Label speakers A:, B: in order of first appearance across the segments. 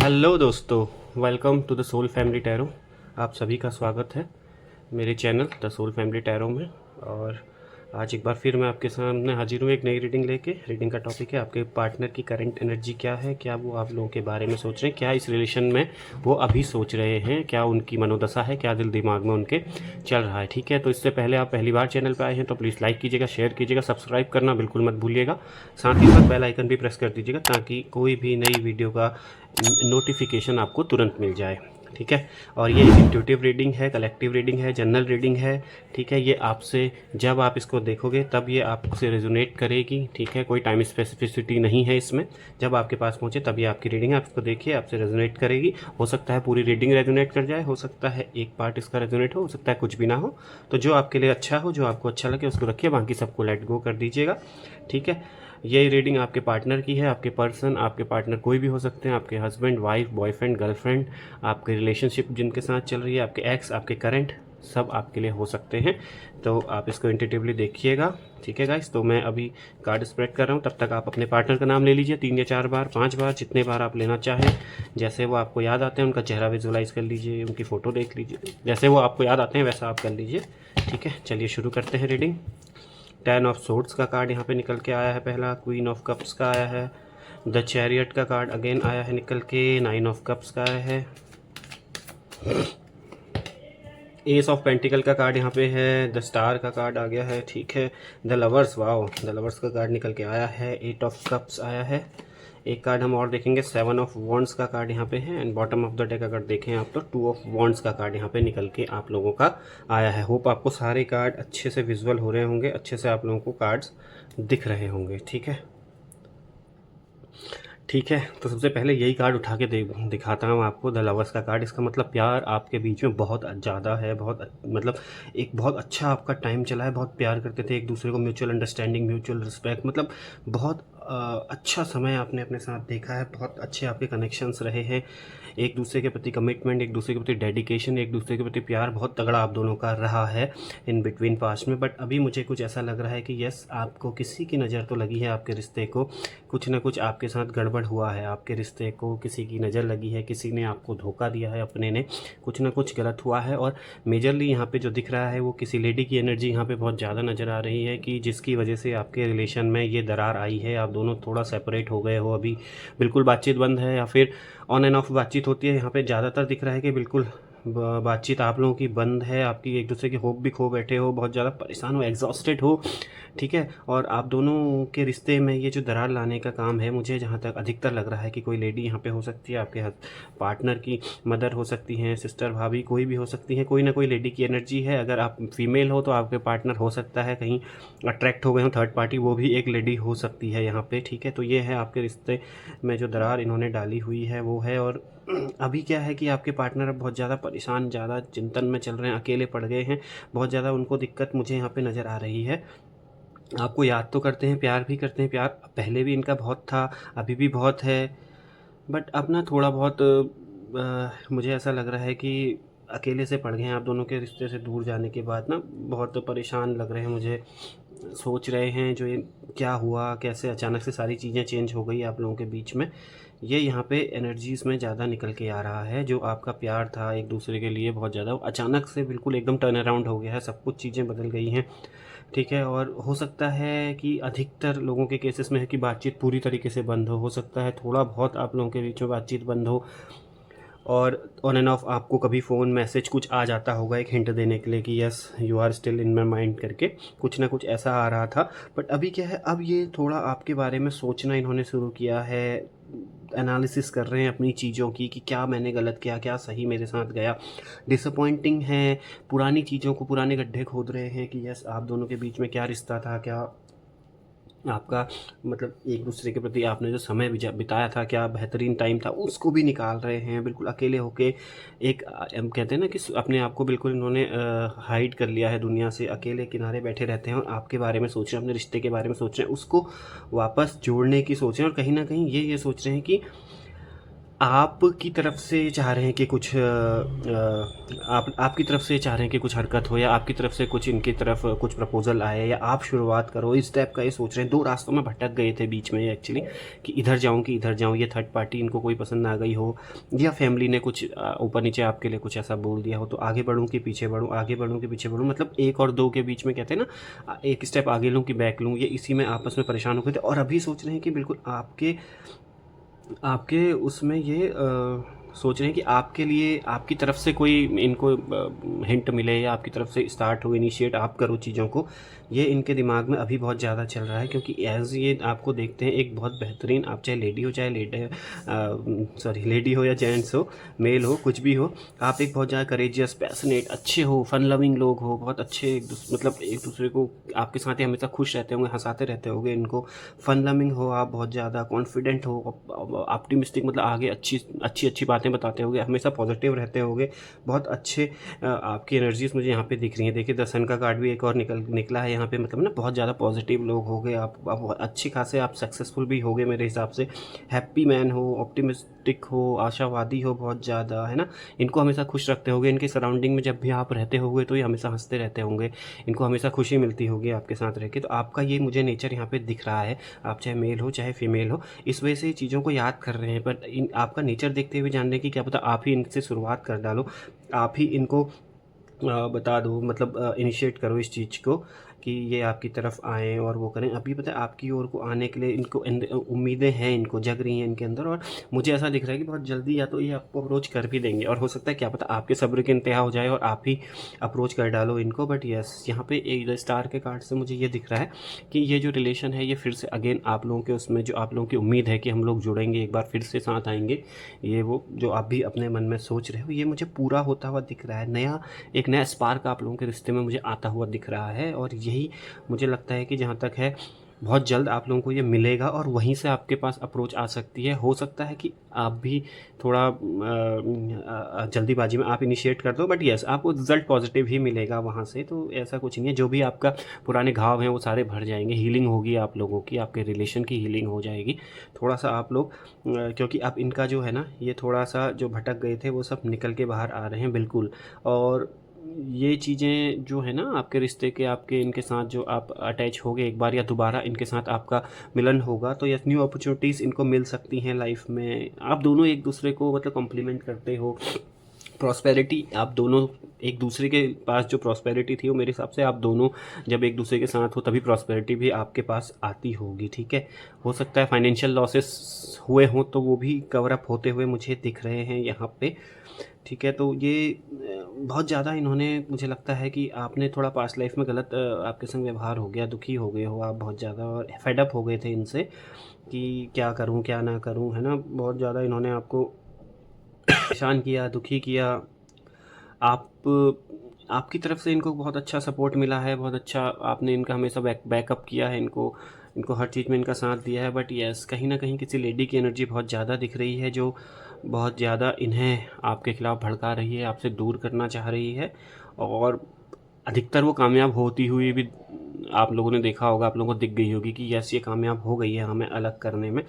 A: Hello दोस्तों, welcome to the soul family tarot. आप सभी का स्वागत है मेरे channel the soul family tarot में। और आज एक बार फिर मैं आपके सामने हाजिर हूँ एक नई रीडिंग लेके। रीडिंग का टॉपिक है आपके पार्टनर की करंट एनर्जी क्या है, क्या वो आप लोगों के बारे में सोच रहे हैं, क्या इस रिलेशन में वो अभी सोच रहे हैं, क्या उनकी मनोदशा है, क्या दिल दिमाग में उनके चल रहा है। ठीक है, तो इससे पहले आप पहली बार चैनल पर आए हैं तो प्लीज़ लाइक कीजिएगा, शेयर कीजिएगा, सब्सक्राइब करना बिल्कुल मत भूलिएगा। साथ ही साथ बेल आइकन भी प्रेस कर दीजिएगा ताकि कोई भी नई वीडियो का नोटिफिकेशन आपको तुरंत मिल जाए। ठीक है, और ये इंट्यूटिव रीडिंग है, कलेक्टिव रीडिंग है, जनरल रीडिंग है। ठीक है, ये आपसे जब आप इसको देखोगे तब ये आपसे रेजोनेट करेगी। ठीक है, कोई टाइम स्पेसिफिसिटी नहीं है इसमें। जब आपके पास पहुंचे तभी आपकी रीडिंग है, आप इसको देखिए, आपसे रेजोनेट करेगी। हो सकता है पूरी रीडिंग रेजोनेट कर जाए, हो सकता है एक पार्ट इसका रेजोनेट हो सकता है कुछ भी ना हो। तो जो आपके लिए अच्छा हो, जो आपको अच्छा लगे उसको रखिए, बाकी सबको लेट गो कर दीजिएगा। ठीक है, ये रीडिंग आपके पार्टनर की है। आपके पर्सन, आपके पार्टनर कोई भी हो सकते हैं, आपके हस्बैंड, वाइफ, बॉयफ्रेंड, गर्लफ्रेंड, आपके रिलेशनशिप जिनके साथ चल रही है, आपके एक्स, आपके करंट, सब आपके लिए हो सकते हैं। तो आप इसको इंटेटिवली देखिएगा। ठीक है गाइस, तो मैं अभी कार्ड स्प्रेड कर रहा हूँ, तब तक आप अपने पार्टनर का नाम ले लीजिए 3 या 4 बार, 5 बार, जितने बार आप लेना चाहें। जैसे वो आपको याद आते हैं उनका चेहरा विजुलाइज कर लीजिए, उनकी फ़ोटो देख लीजिए, जैसे वो आपको याद आते हैं वैसा आप कर लीजिए। ठीक है, चलिए शुरू करते हैं रीडिंग। 10 ऑफ सोर्ड्स का कार्ड यहाँ पे निकल के आया है पहला, क्वीन ऑफ कप्स का आया है, द चैरियट का कार्ड अगेन आया है निकल के, 9 ऑफ कप्स का आया है, एस ऑफ पेंटिकल का कार्ड यहाँ पे है, द स्टार का कार्ड आ गया है। ठीक है, the lovers, wow, the lovers का कार्ड निकल के आया है, 8 ऑफ कप्स आया है। एक कार्ड हम और देखेंगे, 7 ऑफ वॉन्ड्स का कार्ड यहाँ पे है, and bottom of the deck अगर देखें आप तो 2 ऑफ वॉन्ड्स का कार्ड यहाँ पे निकल के आप लोगों का आया है। होप आपको सारे कार्ड अच्छे से विजुअल हो रहे होंगे, अच्छे से आप लोगों को कार्ड्स दिख रहे होंगे। ठीक है, ठीक है, तो सबसे पहले यही कार्ड उठा के दिखाता हूँ आपको, द लवर्स का कार्ड। इसका मतलब प्यार आपके बीच में बहुत ज़्यादा है, बहुत मतलब एक बहुत अच्छा आपका टाइम चला है, बहुत प्यार करते थे एक दूसरे को, म्यूचुअल अंडरस्टैंडिंग, म्यूचुअल रिस्पेक्ट, मतलब बहुत अच्छा समय आपने अपने साथ देखा है, बहुत अच्छे आपके कनेक्शंस रहे हैं। एक दूसरे के प्रति कमिटमेंट, एक दूसरे के प्रति डेडिकेशन, एक दूसरे के प्रति प्यार बहुत तगड़ा आप दोनों का रहा है इन बिटवीन पास्ट में। बट अभी मुझे कुछ ऐसा लग रहा है कि यस, आपको किसी की नज़र तो लगी है आपके रिश्ते को, कुछ ना कुछ आपके साथ गड़बड़ हुआ है, आपके रिश्ते को किसी की नज़र लगी है, किसी ने आपको धोखा दिया है, अपने ने कुछ ना कुछ गलत हुआ है। और मेजरली यहाँ पे जो दिख रहा है वो किसी लेडी की एनर्जी यहाँ पे बहुत ज़्यादा नज़र आ रही है कि जिसकी वजह से आपके रिलेशन में ये दरार आई है, आप दोनों थोड़ा सेपरेट हो गए हो, अभी बिल्कुल बातचीत बंद है, या फिर ऑन एंड ऑफ बातचीत होती है। यहाँ पे ज़्यादातर दिख रहा है कि बिल्कुल बातचीत आप लोगों की बंद है, आपकी एक दूसरे की होप भी खो बैठे हो, बहुत ज़्यादा परेशान हो, एग्जॉस्टेड हो। ठीक है, और आप दोनों के रिश्ते में ये जो दरार लाने का काम है, मुझे जहाँ तक अधिकतर लग रहा है कि कोई लेडी यहाँ पे हो सकती है, आपके पार्टनर की मदर हो सकती हैं, सिस्टर, भाभी, कोई भी हो सकती है, कोई ना कोई लेडी की एनर्जी है। अगर आप फीमेल हो तो आपके पार्टनर हो सकता है कहीं अट्रैक्ट हो गए हो, थर्ड पार्टी, वो भी एक लेडी हो सकती है यहाँ पे। ठीक है, तो ये है आपके रिश्ते में जो दरार इन्होंने डाली हुई है वो है। और अभी क्या है कि आपके पार्टनर अब बहुत ज़्यादा परेशान, ज़्यादा चिंतन में चल रहे हैं, अकेले पड़ गए हैं, बहुत ज़्यादा उनको दिक्कत मुझे यहाँ पे नज़र आ रही है। आपको याद तो करते हैं, प्यार भी करते हैं, प्यार पहले भी इनका बहुत था, अभी भी बहुत है। बट अब ना थोड़ा बहुत मुझे ऐसा लग रहा है कि अकेले से पड़ गए हैं आप दोनों के रिश्ते से दूर जाने के बाद ना, बहुत परेशान लग रहे हैं मुझे, सोच रहे हैं जो ये क्या हुआ, कैसे अचानक से सारी चीज़ें चेंज हो गई आप लोगों के बीच में। ये यहाँ पे एनर्जीज़ में ज़्यादा निकल के आ रहा है। जो आपका प्यार था एक दूसरे के लिए बहुत ज़्यादा, अचानक से बिल्कुल एकदम टर्न अराउंड हो गया है, सब कुछ चीज़ें बदल गई हैं। ठीक है, और हो सकता है कि अधिकतर लोगों के केसेस में है कि बातचीत पूरी तरीके से बंद हो सकता है थोड़ा बहुत आप लोगों के बीच में बातचीत बंद हो, और ऑन एंड ऑफ आपको कभी फ़ोन मैसेज कुछ आ जाता होगा एक हिंट देने के लिए कि yes you are still in my mind करके, कुछ ना कुछ ऐसा आ रहा था। बट अभी क्या है, अब ये थोड़ा आपके बारे में सोचना इन्होंने शुरू किया है, एनालिसिस कर रहे हैं अपनी चीज़ों की कि क्या मैंने गलत किया, क्या सही मेरे साथ गया, डिसअपॉइंटिंग है, पुरानी चीज़ों को, पुराने गड्ढे खोद रहे हैं कि यस आप दोनों के बीच में क्या रिश्ता था, क्या आपका मतलब एक दूसरे के प्रति आपने जो समय बिताया था, क्या बेहतरीन टाइम था, उसको भी निकाल रहे हैं। बिल्कुल अकेले होके एक हम कहते हैं ना कि अपने आप को बिल्कुल इन्होंने हाइड कर लिया है दुनिया से, अकेले किनारे बैठे रहते हैं और आपके बारे में सोच रहे हैं, अपने रिश्ते के बारे में सोच रहे हैं, उसको वापस जोड़ने की सोच रहे हैं। और कहीं ना कहीं ये सोच रहे हैं कि आपकी तरफ से चाह रहे हैं कि कुछ आपकी तरफ से चाह रहे हैं कि कुछ हरकत हो, या आपकी तरफ से कुछ इनकी तरफ कुछ प्रपोज़ल आए, या आप शुरुआत करो, इस टाइप का ये सोच रहे हैं। 2 रास्तों में भटक गए थे बीच में ये एक्चुअली, कि इधर जाऊँ कि इधर जाऊँ। ये थर्ड पार्टी इनको कोई पसंद आ गई हो, या फैमिली ने कुछ ऊपर नीचे आपके लिए कुछ ऐसा बोल दिया हो, तो आगे बढ़ूँ कि पीछे बढ़ूँ, आगे बढ़ूँ कि पीछे बढ़ूँ, मतलब 1 और 2 के बीच में कहते हैं ना, एक स्टेप आगे लूँ कि बैक लूँ, ये इसी में आपस में परेशान हो गए थे। और अभी सोच रहे हैं कि बिल्कुल आपके आपके उसमें ये सोच रहे हैं कि आपके लिए आपकी तरफ से कोई इनको हिंट मिले, या आपकी तरफ से स्टार्ट हो, इनिशिएट आप करो चीज़ों को। ये इनके दिमाग में अभी बहुत ज़्यादा चल रहा है, क्योंकि एज़ ये आपको देखते हैं एक बहुत बेहतरीन, आप चाहे लेडी हो चाहे लेडी हो या जेंट्स हो, मेल हो, कुछ भी हो, आप एक बहुत ज़्यादा करेजियस, पैशनेट, अच्छे हो, फन लविंग लोग हो, बहुत अच्छे मतलब एक दूसरे को आपके साथ ही हमेशा खुश रहते होंगे, हंसाते रहते होंगे इनको। फन लविंग हो आप, बहुत ज़्यादा कॉन्फिडेंट हो, ऑप्टिमिस्टिक, मतलब आगे अच्छी अच्छी अच्छी बातें बताते होगे, हमेशा पॉजिटिव रहते होगे, बहुत अच्छे आपकी एनर्जीज मुझे यहाँ पे दिख रही हैं। देखिए 10 का कार्ड भी एक और निकला है यहाँ पे, मतलब ना बहुत ज़्यादा पॉजिटिव लोग होगे आप अच्छे खासे आप सक्सेसफुल भी होगे मेरे हिसाब से। हैप्पी मैन हो, ऑप्टिमिस्टिक हो, आशावादी हो बहुत ज़्यादा, है ना। इनको हमेशा खुश रखते होगे, इनके सराउंडिंग में जब भी आप रहते होगे तो ये हमेशा हंसते रहते होंगे, इनको हमेशा खुशी मिलती होगी आपके साथ रह के। तो आपका ये मुझे नेचर यहाँ पे दिख रहा है, आप चाहे मेल हो चाहे फीमेल हो, इस वजह से चीज़ों को याद कर रहे हैं। पर आपका नेचर देखते हुए जानने की क्या पता आप ही इनसे शुरुआत कर डालो, आप ही इनको बता दो, मतलब इनिशिएट करो इस चीज़ को कि ये आपकी तरफ आएँ और वो करें। अभी पता है आपकी ओर को आने के लिए इनको उम्मीदें हैं, इनको जग रही हैं इनके अंदर, और मुझे ऐसा दिख रहा है कि बहुत जल्दी या तो ये आपको अप्रोच कर भी देंगे, और हो सकता है क्या पता आपके सब्र की इंतहा हो जाए और आप ही अप्रोच कर डालो इनको। बट यस, यहाँ पे एक स्टार के कार्ड से मुझे ये दिख रहा है कि ये जो रिलेशन है ये फिर से अगेन आप लोगों के उसमें, जो आप लोगों की उम्मीद है कि हम लोग जुड़ेंगे, एक बार फिर से साथ आएंगे, ये वो जो आप भी अपने मन में सोच रहे हो, ये मुझे पूरा होता हुआ दिख रहा है। एक नया स्पार्क आप लोगों के रिश्ते में मुझे आता हुआ दिख रहा है, और यही मुझे लगता है कि जहाँ तक है बहुत जल्द आप लोगों को ये मिलेगा, और वहीं से आपके पास अप्रोच आ सकती है। हो सकता है कि आप भी थोड़ा जल्दीबाजी में आप इनिशिएट कर दो, बट यस आपको रिज़ल्ट पॉजिटिव ही मिलेगा वहाँ से। तो ऐसा कुछ नहीं है, जो भी आपका पुराने घाव हैं वो सारे भर जाएंगे, हीलिंग होगी आप लोगों की, आपके रिलेशन की हीलिंग हो जाएगी। थोड़ा सा आप लोग क्योंकि अब इनका जो है ना, ये थोड़ा सा जो भटक गए थे वो सब निकल के बाहर आ रहे हैं बिल्कुल। और ये चीज़ें जो है ना आपके रिश्ते के, आपके इनके साथ जो आप अटैच हो गए एक बार, या दोबारा इनके साथ आपका मिलन होगा, तो यस न्यू अपॉर्चुनिटीज़ इनको मिल सकती हैं लाइफ में। आप दोनों एक दूसरे को मतलब कॉम्प्लीमेंट करते हो, प्रॉस्पेरिटी आप दोनों एक दूसरे के पास, जो प्रॉस्पेरिटी थी वो मेरे हिसाब से आप दोनों जब एक दूसरे के साथ हो तभी प्रॉस्पेरिटी भी आपके पास आती होगी, ठीक है। हो सकता है फाइनेंशियल लॉसेस हुए हों तो वो भी कवर अप होते हुए मुझे दिख रहे हैं यहाँ पे, ठीक है। तो ये बहुत ज़्यादा इन्होंने, मुझे लगता है कि आपने थोड़ा पास्ट लाइफ में गलत आपके संग व्यवहार हो गया, दुखी हो गए हो आप बहुत ज़्यादा, और फेड अप हो गए थे इनसे कि क्या करूं क्या ना करूं, है ना। बहुत ज़्यादा इन्होंने आपको परेशान किया, दुखी किया। आप आपकी तरफ से इनको बहुत अच्छा सपोर्ट मिला है, बहुत अच्छा आपने इनका हमेशा बैकअप किया है, इनको इनको हर चीज़ में इनका साथ दिया है। बट यस, कहीं ना कहीं किसी लेडी की एनर्जी बहुत ज़्यादा दिख रही है, जो बहुत ज़्यादा इन्हें आपके खिलाफ़ भड़का रही है, आपसे दूर करना चाह रही है। और अधिकतर वो कामयाब होती हुई भी आप लोगों ने देखा होगा, आप लोगों को दिख गई होगी कि यस ये कामयाब हो गई है हमें अलग करने में।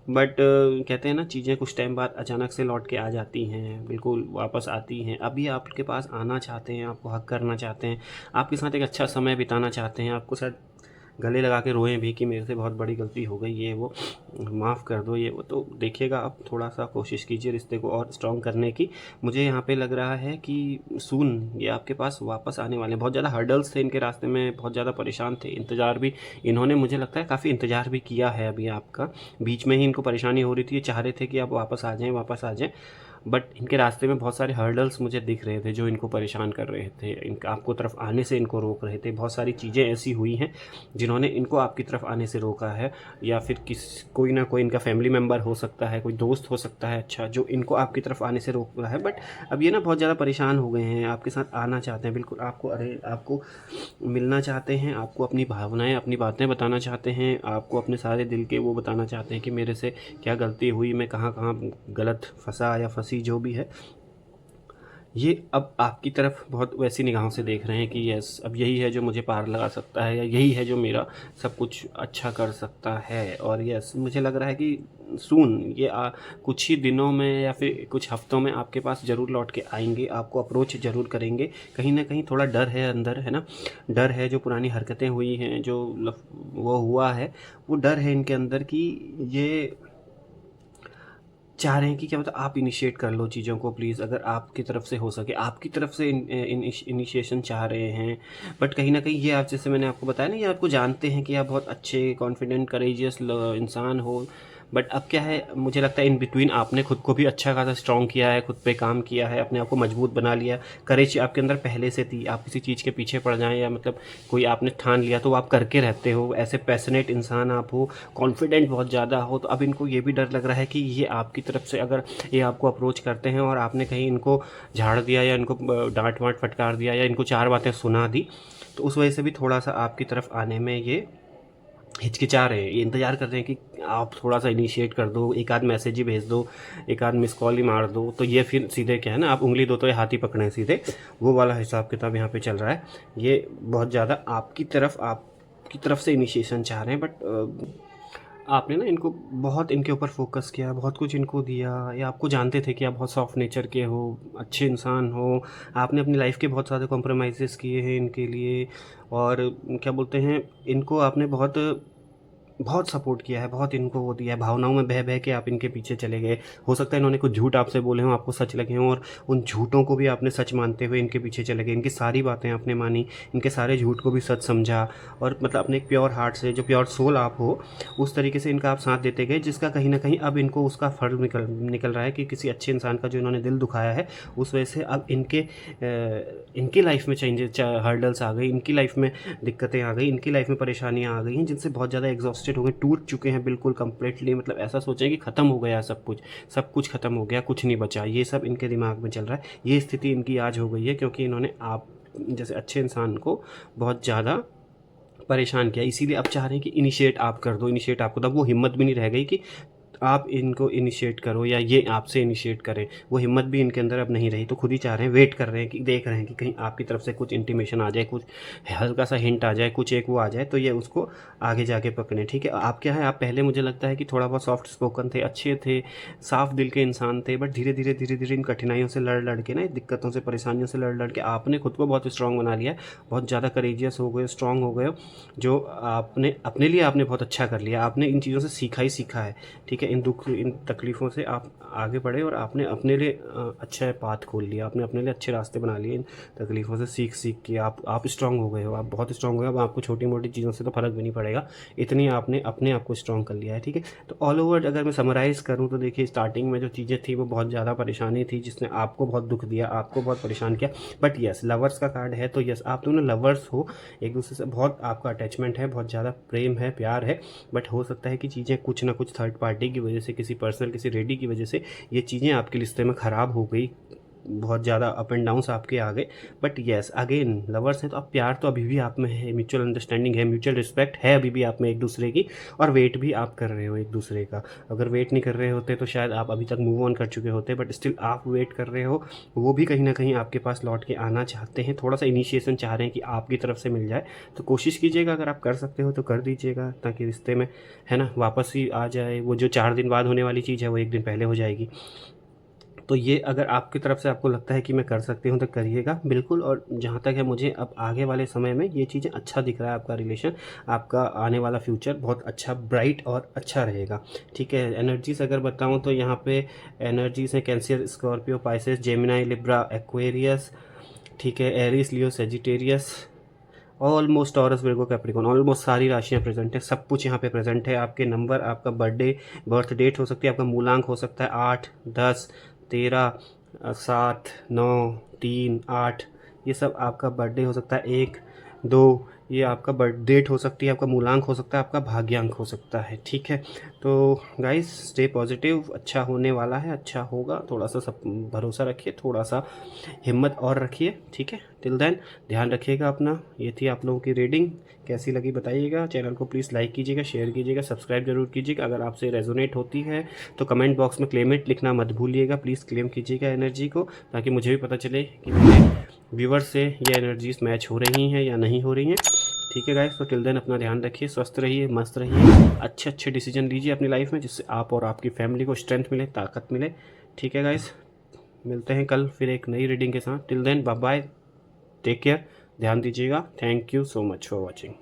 A: बट कहते हैं ना, चीज़ें कुछ टाइम बाद अचानक से लौट के आ जाती हैं, बिल्कुल वापस आती हैं। अभी आपके पास आना चाहते हैं, आपको हक करना चाहते हैं, आपके साथ एक अच्छा समय बिताना चाहते हैं, आपको शायद गले लगा के रोएं भी कि मेरे से बहुत बड़ी गलती हो गई, ये वो माफ़ कर दो, ये वो। तो देखिएगा आप थोड़ा सा कोशिश कीजिए रिश्ते को और स्ट्रॉन्ग करने की। मुझे यहाँ पे लग रहा है कि सून ये आपके पास वापस आने वाले हैं। बहुत ज़्यादा हर्डल्स थे इनके रास्ते में, बहुत ज़्यादा परेशान थे, इंतज़ार भी इन्होंने, मुझे लगता है काफ़ी इंतज़ार भी किया है अभी आपका। बीच में ही इनको परेशानी हो रही थी, ये चाह रहे थे कि आप वापस आ जाएँ, वापस आ जाएँ। बट इनके रास्ते में बहुत सारे हर्डल्स मुझे दिख रहे थे जो इनको परेशान कर रहे थे, इनका आपको तरफ आने से इनको रोक रहे थे। बहुत सारी चीज़ें ऐसी हुई हैं जिन्होंने इनको आपकी तरफ आने से रोका है, या फिर कोई ना कोई इनका फैमिली मेम्बर हो सकता है, कोई दोस्त हो सकता है अच्छा, जो इनको आपकी तरफ आने से रोक रहा है। बट अब ये ना बहुत ज़्यादा परेशान हो गए हैं, आपके साथ आना चाहते हैं बिल्कुल, आपको मिलना चाहते हैं, आपको अपनी भावनाएं, अपनी बातें बताना चाहते हैं, आपको अपने सारे दिल के वो बताना चाहते हैं कि मेरे से क्या गलती हुई, मैं कहाँ कहाँ गलत फंसा या फंसी, जो भी है। ये अब आपकी तरफ बहुत वैसी निगाहों से देख रहे हैं कि यस, अब यही है जो मुझे पार लगा सकता है, या यही है जो मेरा सब कुछ अच्छा कर सकता है। और यस, मुझे लग रहा है कि सून ये कुछ ही दिनों में या फिर कुछ हफ्तों में आपके पास ज़रूर लौट के आएंगे, आपको अप्रोच ज़रूर करेंगे। कहीं ना कहीं थोड़ा डर है अंदर, है ना, डर है, जो पुरानी हरकतें हुई हैं, जो वो हुआ है, वो डर है इनके अंदर कि ये चाह रहे हैं कि क्या मतलब आप इनिशिएट कर लो चीज़ों को प्लीज़, अगर आपकी तरफ से हो सके, आपकी तरफ से इनिशिएशन चाह रहे हैं। बट कहीं ना कहीं ये आप, जैसे मैंने आपको बताया ना, ये आपको जानते हैं कि आप बहुत अच्छे, कॉन्फिडेंट, करेजियस इंसान हो। बट अब क्या है, मुझे लगता है इन बिटवीन आपने खुद को भी अच्छा खासा स्ट्रॉन्ग किया है, खुद पे काम किया है, अपने आप को मजबूत बना लिया। करेज आपके अंदर पहले से थी, आप किसी चीज़ के पीछे पड़ जाएं या मतलब कोई आपने ठान लिया तो आप करके रहते हो, ऐसे पैशनेट इंसान आप हो, कॉन्फिडेंट बहुत ज़्यादा हो। तो अब इनको ये भी डर लग रहा है कि ये आपकी तरफ से अगर ये आपको अप्रोच करते हैं और आपने कहीं इनको झाड़ दिया या इनको डांट वाट फटकार दिया या इनको चार बातें सुना दी, तो उस वजह से भी थोड़ा सा आपकी तरफ आने में ये हिचकिचा रहे हैं, ये इंतज़ार कर रहे हैं कि आप थोड़ा सा इनिशिएट कर दो, एक आध मैसेज ही भेज दो, एक आध मिस कॉल ही मार दो, तो ये फिर सीधे क्या है ना, आप उंगली दो तो ये हाथ ही पकड़ें सीधे, वो वाला हिसाब किताब यहाँ पे चल रहा है। ये बहुत ज़्यादा आपकी तरफ से इनिशिएशन चाह रहे हैं। बट आपने ना इनको बहुत, इनके ऊपर फोकस किया, बहुत कुछ इनको दिया, या आपको जानते थे कि आप बहुत सॉफ्ट नेचर के हो, अच्छे इंसान हो, आपने अपनी लाइफ के बहुत सारे कॉम्प्रोमाइज़ेस किए हैं इनके लिए। और क्या बोलते हैं, इनको आपने बहुत बहुत सपोर्ट किया है, बहुत इनको वो दिया है, भावनाओं में बह बह के आप इनके पीछे चले गए। हो सकता है इन्होंने कुछ झूठ आपसे बोले हों, आपको सच लगे हों, और उन झूठों को भी आपने सच मानते हुए इनके पीछे चले गए, इनकी सारी बातें आपने मानी, इनके सारे झूठ को भी सच समझा, और मतलब अपने एक प्योर हार्ट से, जो प्योर सोल आप हो, उस तरीके से इनका आप साथ देते गए, जिसका कहीं ना कहीं अब इनको उसका फल निकल रहा है कि किसी अच्छे इंसान का जो इन्होंने दिल दुखाया है, उस वजह से अब इनकी लाइफ में चेंजेस, हर्डल्स आ गई, इनकी लाइफ में दिक्कतें आ गई, इनकी लाइफ में परेशानियां आ गई हैं, जिनसे बहुत ज़्यादा एग्जॉस्टेड हो गए, टूट चुके हैं बिल्कुल कंप्लीटली। मतलब ऐसा सोचें कि ख़त्म हो गया सब कुछ ख़त्म हो गया, कुछ नहीं बचा, ये सब इनके दिमाग में चल रहा है। ये स्थिति इनकी आज हो गई है क्योंकि इन्होंने आप जैसे अच्छे इंसान को बहुत ज़्यादा परेशान किया, इसीलिए अब चाह रहे हैं कि इनिशिएट आप कर दो, इनिशिएट आपको, तब वो हिम्मत भी नहीं रह गई कि आप इनको इनिशिएट करो या ये आपसे इनिशिएट करें, वो हिम्मत भी इनके अंदर अब नहीं रही। तो खुद ही चाह रहे हैं, वेट कर रहे हैं कि देख रहे हैं कि कहीं आपकी तरफ से कुछ इंटीमेशन आ जाए, कुछ हल्का सा हिंट आ जाए, कुछ एक वो आ जाए, तो ये उसको आगे जाके पकड़ें। ठीक है, आप क्या है, आप पहले मुझे लगता है कि थोड़ा बहुत सॉफ्ट स्पोकन थे, अच्छे थे, साफ दिल के इंसान थे, बट धीरे धीरे इन कठिनाइयों से लड़ के ना, दिक्कतों से, परेशानियों से लड़ के आपने खुद को बहुत स्ट्रांग बना लिया है, बहुत ज़्यादा करेजियस हो गए, स्ट्रांग हो गए, जो आपने अपने लिए आपने बहुत अच्छा कर लिया, आपने इन चीज़ों से सीखा है। ठीक है, इन दुख, इन तकलीफ़ों से आप आगे बढ़े और आपने अपने लिए अच्छा पाथ खोल लिया, आपने अपने लिए अच्छे रास्ते बना लिए, इन तकलीफ़ों से सीख के आप स्ट्रांग हो गए हो, आप बहुत स्ट्रांग हो गए। अब आपको छोटी मोटी चीज़ों से तो फ़र्क भी नहीं पड़ेगा, इतनी आपने अपने आप को स्ट्रांग कर लिया है। ठीक है, तो ऑल ओवर अगर मैं समराइज़ करूँ तो देखिए, स्टार्टिंग में जो चीज़ें थी वो बहुत ज़्यादा परेशानी थी, जिसने आपको बहुत दुख दिया, आपको बहुत परेशान किया। बट यस, लवर्स का कार्ड है, तो यस, आप दोनों लवर्स हो, एक दूसरे से बहुत आपका अटैचमेंट है, बहुत ज़्यादा प्रेम है, प्यार है। बट हो सकता है कि चीज़ें कुछ ना कुछ थर्ड पार्टी की वजह से, किसी पर्सनल, किसी रेडी की वजह से ये चीज़ें आपके रिश्ते में ख़राब हो गई, बहुत ज़्यादा अप एंड डाउन्स आपके आ गए। बट येस, अगेन लवर्स हैं तो अब प्यार तो अभी भी आप में है, म्यूचुअल अंडरस्टैंडिंग है, म्यूचुअल रिस्पेक्ट है अभी भी आप में एक दूसरे की, और वेट भी आप कर रहे हो एक दूसरे का। अगर वेट नहीं कर रहे होते तो शायद आप अभी तक मूव ऑन कर चुके होते, बट स्टिल आप वेट कर रहे हो, वो भी कहीं ना कहीं आपके पास लौट के आना चाहते हैं, थोड़ा सा इनिशिएशन चाह रहे हैं कि आपकी तरफ से मिल जाए। तो कोशिश कीजिएगा, अगर आप कर सकते हो तो कर दीजिएगा, ताकि रिश्ते में, है ना, वापस ही आ जाए। वो जो 4 दिन बाद होने वाली चीज़ है वो 1 दिन पहले हो जाएगी। तो ये अगर आपकी तरफ से आपको लगता है कि मैं कर सकती हूँ तो करिएगा बिल्कुल। और जहाँ तक है, मुझे अब आगे वाले समय में ये चीज़ें अच्छा दिख रहा है, आपका रिलेशन, आपका आने वाला फ्यूचर बहुत अच्छा, ब्राइट और अच्छा रहेगा। ठीक है, एनर्जीज अगर बताऊँ तो यहाँ पे एनर्जीज हैं Cancer, Scorpio, Pisces, Gemini, Libra, Aquarius, ठीक है, Aries, Leo, Sagittarius, almost Taurus, Virgo, Capricorn, almost सारी राशियाँ प्रेजेंट है, सब कुछ यहाँ पे प्रेजेंट है। आपके नंबर, आपका बर्थडे, बर्थ डेट हो सकती है, आपका मूलांक हो सकता है 8, 10, 13, 7, 9, 3, 8, ये सब आपका बर्थडे हो सकता है, 1, 2, ये आपका बर्थ डेट हो सकती है, आपका मूलांक हो सकता है, आपका भाग्यांक हो सकता है, ठीक है। तो गाइस स्टे पॉजिटिव, अच्छा होने वाला है, अच्छा होगा, थोड़ा सा सब भरोसा रखिए, थोड़ा सा हिम्मत और रखिए, ठीक है। टिल देन ध्यान रखिएगा अपना। ये थी आप लोगों की रीडिंग, कैसी लगी बताइएगा। चैनल को प्लीज़ लाइक कीजिएगा, शेयर कीजिएगा, सब्सक्राइब जरूर कीजिएगा। अगर आपसे रेजोनेट होती है तो कमेंट बॉक्स में क्लेम इट लिखना मत भूलिएगा, प्लीज़ क्लेम कीजिएगा एनर्जी को, ताकि मुझे भी पता चले कि मेरे व्यूवर्स से ये एनर्जीज मैच हो रही हैं या नहीं हो रही हैं, ठीक है गाइस। तो टिल देन अपना ध्यान रखिए, स्वस्थ रहिए, मस्त रहिए, अच्छे अच्छे डिसीजन लीजिए अपनी लाइफ में, जिससे आप और आपकी फैमिली को स्ट्रेंथ मिले, ताकत मिले, ठीक है गाइस। मिलते हैं कल फिर एक नई रीडिंग के साथ। Till then bye bye, take care, ध्यान दीजिएगा। Thank you so much for watching.